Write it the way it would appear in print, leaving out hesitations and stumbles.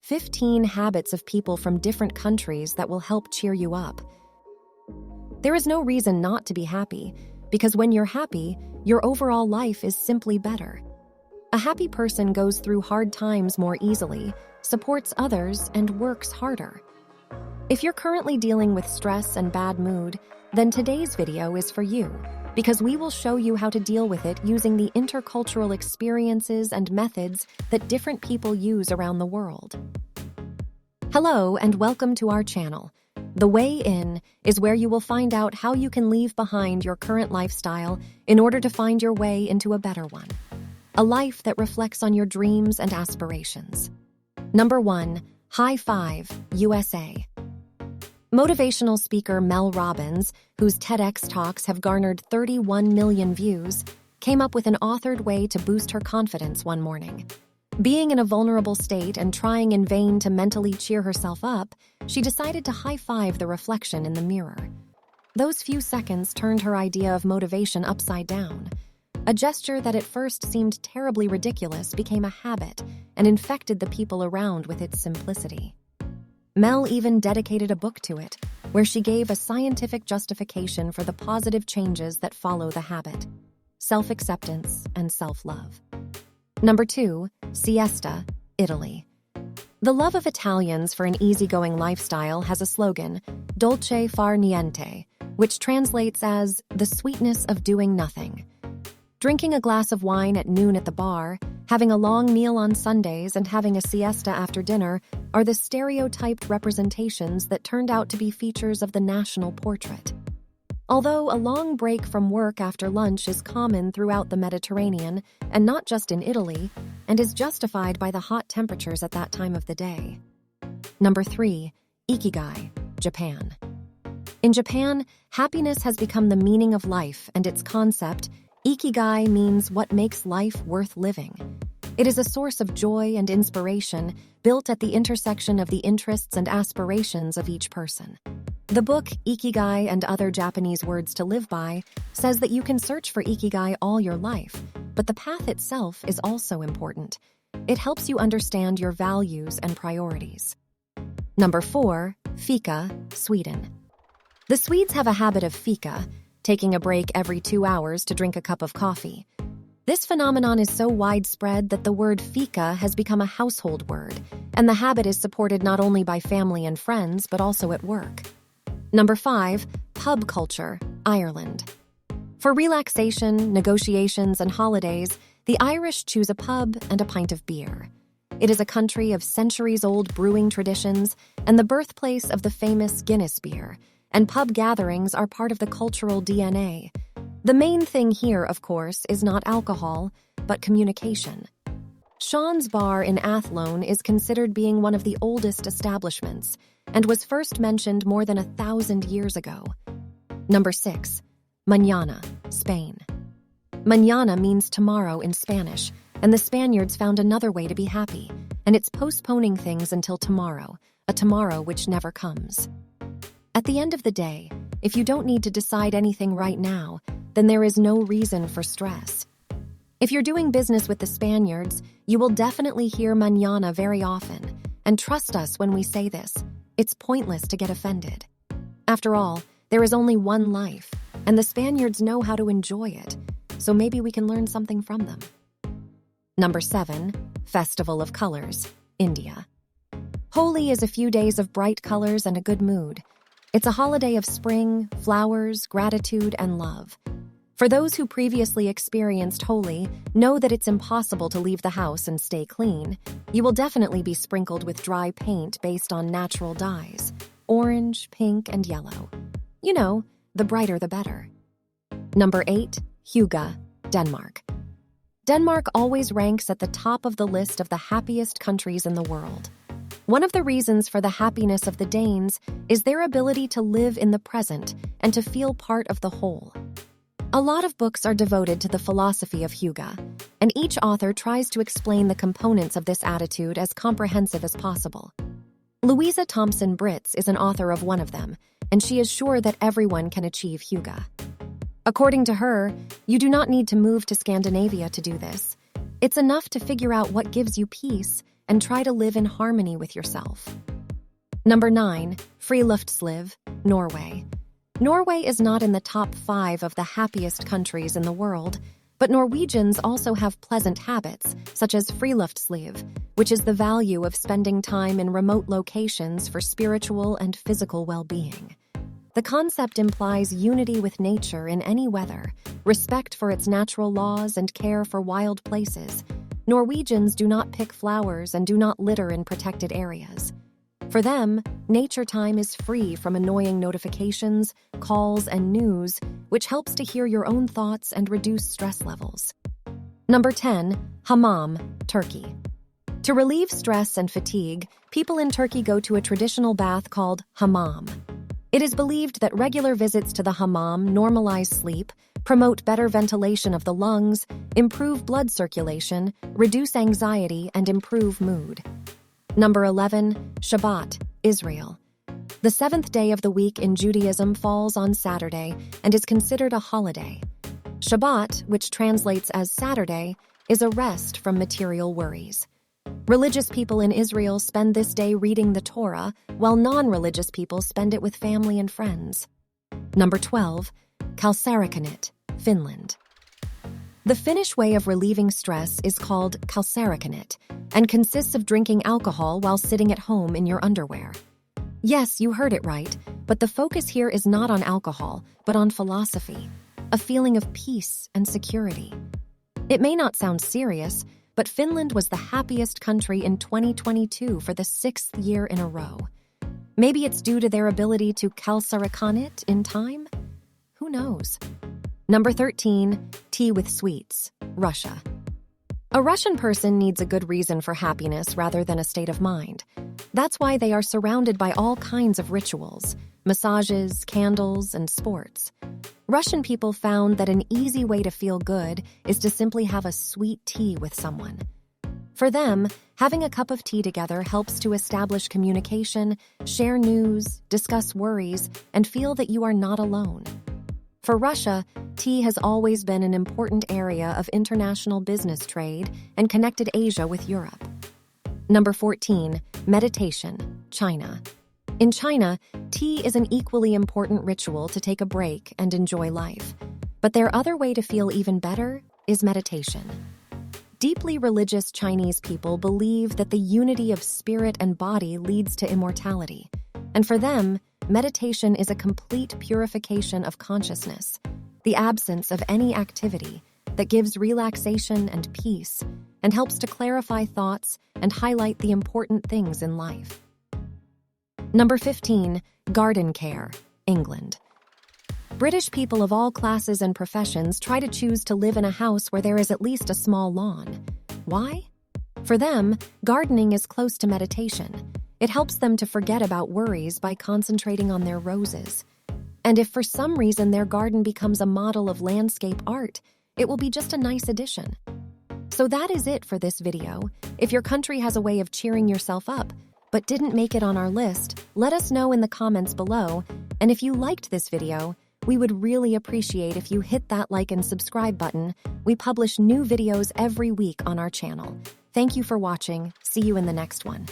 15 habits of people from different countries that will help cheer you up. There is no reason not to be happy, because when you're happy, your overall life is simply better. A happy person goes through hard times more easily, supports others, and works harder. If you're currently dealing with stress and bad mood, then today's video is for you, because we will show you how to deal with it using the intercultural experiences and methods that different people use around the world. Hello, and welcome to our channel. The Way In is where you will find out how you can leave behind your current lifestyle in order to find your way into a better one. A life that reflects on your dreams and aspirations. Number 1. High Five, USA. Motivational speaker Mel Robbins, whose TEDx talks have garnered 31 million views, came up with an authored way to boost her confidence one morning. Being in a vulnerable state and trying in vain to mentally cheer herself up, she decided to high-five the reflection in the mirror. Those few seconds turned her idea of motivation upside down. A gesture that at first seemed terribly ridiculous became a habit and infected the people around with its simplicity. Mel even dedicated a book to it, where she gave a scientific justification for the positive changes that follow the habit: self-acceptance and self-love. Number 2. Siesta, Italy. The love of Italians for an easygoing lifestyle has a slogan, dolce far niente, which translates as the sweetness of doing nothing. Drinking a glass of wine at noon at the bar, having a long meal on Sundays, and having a siesta after dinner are the stereotyped representations that turned out to be features of the national portrait. Although a long break from work after lunch is common throughout the Mediterranean, and not just in Italy, and is justified by the hot temperatures at that time of the day. Number 3. Ikigai, Japan. In Japan, happiness has become the meaning of life, and its concept, Ikigai, means what makes life worth living. It is a source of joy and inspiration, built at the intersection of the interests and aspirations of each person. The book, Ikigai and Other Japanese Words to Live By, says that you can search for Ikigai all your life, but the path itself is also important. It helps you understand your values and priorities. Number 4. Fika, Sweden. The Swedes have a habit of Fika, taking a break every 2 hours to drink a cup of coffee. This phenomenon is so widespread that the word Fika has become a household word, and the habit is supported not only by family and friends, but also at work. Number 5. Pub culture, Ireland. For relaxation, negotiations, and holidays, the Irish choose a pub and a pint of beer. It is a country of centuries-old brewing traditions and the birthplace of the famous Guinness beer, and pub gatherings are part of the cultural DNA. The main thing here, of course, is not alcohol, but communication. Sean's Bar in Athlone is considered being one of the oldest establishments, and was first mentioned more than 1,000 years ago. Number 6. Mañana, Spain. Mañana means tomorrow in Spanish, and the Spaniards found another way to be happy, and it's postponing things until tomorrow, a tomorrow which never comes. At the end of the day, if you don't need to decide anything right now, then there is no reason for stress. If you're doing business with the Spaniards, you will definitely hear mañana very often, and trust us when we say this, it's pointless to get offended. After all, there is only one life, and the Spaniards know how to enjoy it, so maybe we can learn something from them. Number 7. Festival of Colors, India. Holi is a few days of bright colors and a good mood. It's a holiday of spring, flowers, gratitude, and love. For those who previously experienced Holi, know that it's impossible to leave the house and stay clean. You will definitely be sprinkled with dry paint based on natural dyes: orange, pink, and yellow. You know, the brighter the better. Number 8. Hygge, Denmark. Denmark always ranks at the top of the list of the happiest countries in the world. One of the reasons for the happiness of the Danes is their ability to live in the present and to feel part of the whole. A lot of books are devoted to the philosophy of Hygge, and each author tries to explain the components of this attitude as comprehensive as possible. Louisa Thompson Britz is an author of one of them, and she is sure that everyone can achieve Hygge. According to her, you do not need to move to Scandinavia to do this. It's enough to figure out what gives you peace and try to live in harmony with yourself. Number 9. Friluftsliv, Norway. Norway is not in the top 5 of the happiest countries in the world, but Norwegians also have pleasant habits, such as Friluftsliv, which is the value of spending time in remote locations for spiritual and physical well-being. The concept implies unity with nature in any weather, respect for its natural laws, and care for wild places. Norwegians do not pick flowers and do not litter in protected areas. For them, nature time is free from annoying notifications, calls, and news, which helps to hear your own thoughts and reduce stress levels. Number 10. Hammam, Turkey. To relieve stress and fatigue, people in Turkey go to a traditional bath called Hammam. It is believed that regular visits to the Hammam normalize sleep, promote better ventilation of the lungs, improve blood circulation, reduce anxiety, and improve mood. Number 11. Shabbat, Israel. The 7th day of the week in Judaism falls on Saturday and is considered a holiday. Shabbat, which translates as Saturday, is a rest from material worries. Religious people in Israel spend this day reading the Torah, while non-religious people spend it with family and friends. Number 12. Kalsarikännit, Finland. The Finnish way of relieving stress is called Kalsarikännit and consists of drinking alcohol while sitting at home in your underwear. Yes, you heard it right, but the focus here is not on alcohol, but on philosophy, a feeling of peace and security. It may not sound serious, but Finland was the happiest country in 2022 for the 6th year in a row. Maybe it's due to their ability to Kalsarikännit in time? Who knows? Number 13. Tea with sweets, Russia. A Russian person needs a good reason for happiness rather than a state of mind. That's why they are surrounded by all kinds of rituals, massages, candles, and sports. Russian people found that an easy way to feel good is to simply have a sweet tea with someone. For them, having a cup of tea together helps to establish communication, share news, discuss worries, and feel that you are not alone. For Russia, tea has always been an important area of international business trade and connected Asia with Europe. Number 14. Meditation, China. In China, tea is an equally important ritual to take a break and enjoy life. But their other way to feel even better is meditation. Deeply religious Chinese people believe that the unity of spirit and body leads to immortality. And for them, meditation is a complete purification of consciousness, the absence of any activity that gives relaxation and peace and helps to clarify thoughts and highlight the important things in life. Number 15. Garden care, England. British people of all classes and professions try to choose to live in a house where there is at least a small lawn. Why? For them, gardening is close to meditation. It helps them to forget about worries by concentrating on their roses. And if for some reason their garden becomes a model of landscape art, it will be just a nice addition. So that is it for this video. If your country has a way of cheering yourself up, but didn't make it on our list, let us know in the comments below. And if you liked this video, we would really appreciate if you hit that like and subscribe button. We publish new videos every week on our channel. Thank you for watching. See you in the next one.